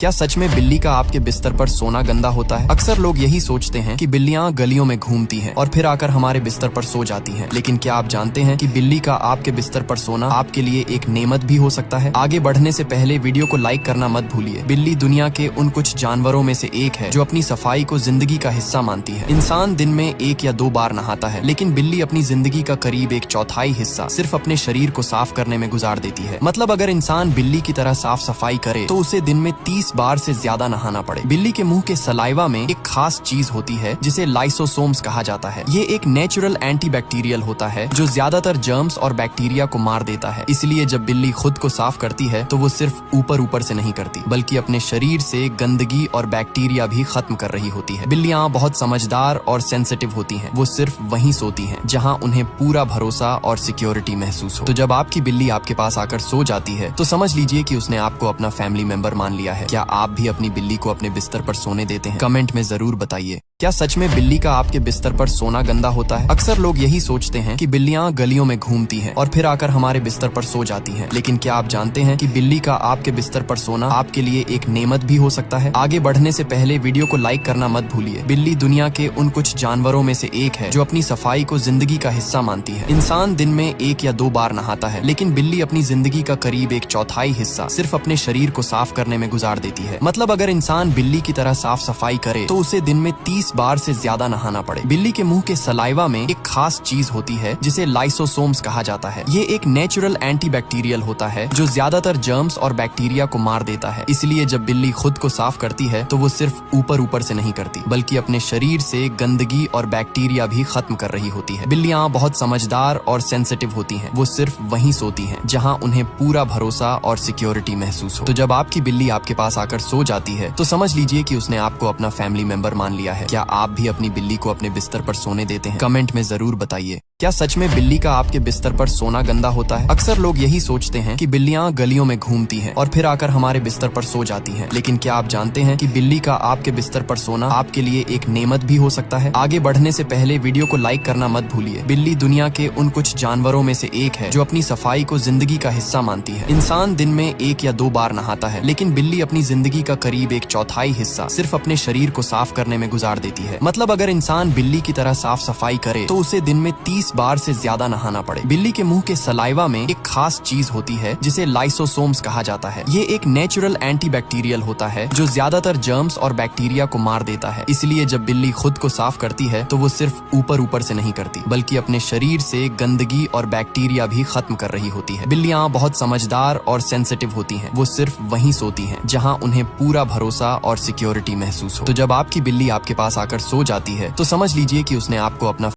क्या सच में बिल्ली का आपके बिस्तर पर सोना गंदा होता है? अक्सर लोग यही सोचते हैं कि बिल्लियां गलियों में घूमती हैं और फिर आकर हमारे बिस्तर पर सो जाती हैं। लेकिन क्या आप जानते हैं कि बिल्ली का आपके बिस्तर पर सोना आपके लिए एक नेमत भी हो सकता है? आगे बढ़ने से पहले वीडियो को लाइक करना मत भूलिए। बिल्ली दुनिया के उन कुछ जानवरों में से एक है जो अपनी सफाई को जिंदगी का हिस्सा मानती है। इंसान दिन में 1 या 2 बार नहाता है, लेकिन बिल्ली अपनी जिंदगी का करीब 1/4 हिस्सा सिर्फ अपने शरीर को साफ करने में गुजार देती है। मतलब अगर इंसान बिल्ली की तरह साफ सफाई करे तो उसे दिन में 30 बार से ज्यादा नहाना पड़े। बिल्ली के मुंह के सलाइवा में एक खास चीज होती है जिसे लाइसोसोम्स कहा जाता है। ये एक नेचुरल एंटीबैक्टीरियल होता है जो ज्यादातर जर्म्स और बैक्टीरिया को मार देता है। इसलिए जब बिल्ली खुद को साफ करती है तो वो सिर्फ ऊपर से नहीं करती, बल्कि अपने शरीर से गंदगी और बैक्टीरिया भी खत्म कर रही होती है। बिल्लियां बहुत समझदार और सेंसिटिव होती हैं। वो सिर्फ वहीं सोती हैं जहां उन्हें पूरा भरोसा और सिक्योरिटी महसूस हो। तो जब आपकी बिल्ली आपके पास आकर सो जाती है तो समझ लीजिए कि उसने आपको अपना फैमिली मेंबर मान लिया है। क्या आप भी अपनी बिल्ली को अपने बिस्तर पर सोने देते हैं? कमेंट में जरूर बताइए। क्या सच में बिल्ली का आपके बिस्तर पर सोना गंदा होता है? अक्सर लोग यही सोचते हैं कि बिल्लियां गलियों में घूमती हैं और फिर आकर हमारे बिस्तर पर सो जाती हैं। लेकिन क्या आप जानते हैं कि बिल्ली का आपके बिस्तर पर सोना आपके लिए एक नेमत भी हो सकता है? आगे बढ़ने से पहले वीडियो को लाइक करना मत भूलिए। बिल्ली दुनिया के उन कुछ जानवरों में से एक है जो अपनी सफाई को जिंदगी का हिस्सा मानती है। इंसान दिन में 1 या 2 बार नहाता है, लेकिन बिल्ली अपनी जिंदगी का करीब 1/4 हिस्सा सिर्फ अपने शरीर को साफ करने में गुजार देती है। मतलब अगर इंसान बिल्ली की तरह साफ सफाई करे तो उसे दिन में 30 बार से ज्यादा नहाना पड़े। बिल्ली के मुंह के सलाइवा में एक खास चीज होती है जिसे लाइसोसोम्स कहा जाता है। ये एक नेचुरल एंटीबैक्टीरियल होता है जो ज्यादातर जर्म्स और बैक्टीरिया को मार देता है। इसलिए जब बिल्ली खुद को साफ करती है तो वो सिर्फ ऊपर से नहीं करती, बल्कि अपने शरीर से गंदगी और बैक्टीरिया भी खत्म कर रही होती है। बिल्लियां बहुत समझदार और सेंसिटिव होती हैं। वो सिर्फ वहीं सोती हैं जहां उन्हें पूरा भरोसा और सिक्योरिटी महसूस हो। तो जब आपकी बिल्ली आपके पास आकर सो जाती है तो समझ लीजिए कि उसने आपको अपना फैमिली मेंबर मान लिया है। क्या आप भी अपनी बिल्ली को अपने बिस्तर पर सोने देते हैं? कमेंट में जरूर बताइए। क्या सच में बिल्ली का आपके बिस्तर पर सोना गंदा होता है? अक्सर लोग यही सोचते हैं कि बिल्लियां गलियों में घूमती हैं और फिर आकर हमारे बिस्तर पर सो जाती हैं। लेकिन क्या आप जानते हैं कि बिल्ली का आपके बिस्तर पर सोना आपके लिए एक नेमत भी हो सकता है? आगे बढ़ने से पहले वीडियो को लाइक करना मत भूलिए। बिल्ली दुनिया के उन कुछ जानवरों में से एक है जो अपनी सफाई को जिंदगी का हिस्सा मानती है। इंसान दिन में 1 या 2 बार नहाता है, लेकिन बिल्ली अपनी जिंदगी का करीब 1/4 हिस्सा सिर्फ अपने शरीर को साफ करने में गुजार देती है। मतलब अगर इंसान बिल्ली की तरह साफ सफाई करे तो उसे दिन में 30 बार से ज्यादा नहाना पड़े। बिल्ली के मुंह के सलाइवा में एक खास चीज होती है जिसे लाइसोसोम्स कहा जाता है। ये एक नेचुरल एंटीबैक्टीरियल होता है जो ज्यादातर जर्म्स और बैक्टीरिया को मार देता है। इसलिए जब बिल्ली खुद को साफ करती है तो वो सिर्फ ऊपर से नहीं करती, बल्कि अपने शरीर से गंदगी और बैक्टीरिया भी खत्म कर रही होती है। बिल्लियां बहुत समझदार और सेंसिटिव होती हैं। वो सिर्फ वहीं सोती हैं जहां उन्हें पूरा भरोसा और सिक्योरिटी महसूस हो। तो जब आपकी बिल्ली आपके पास आकर सो जाती है तो समझ लीजिए कि उसने आपको अपना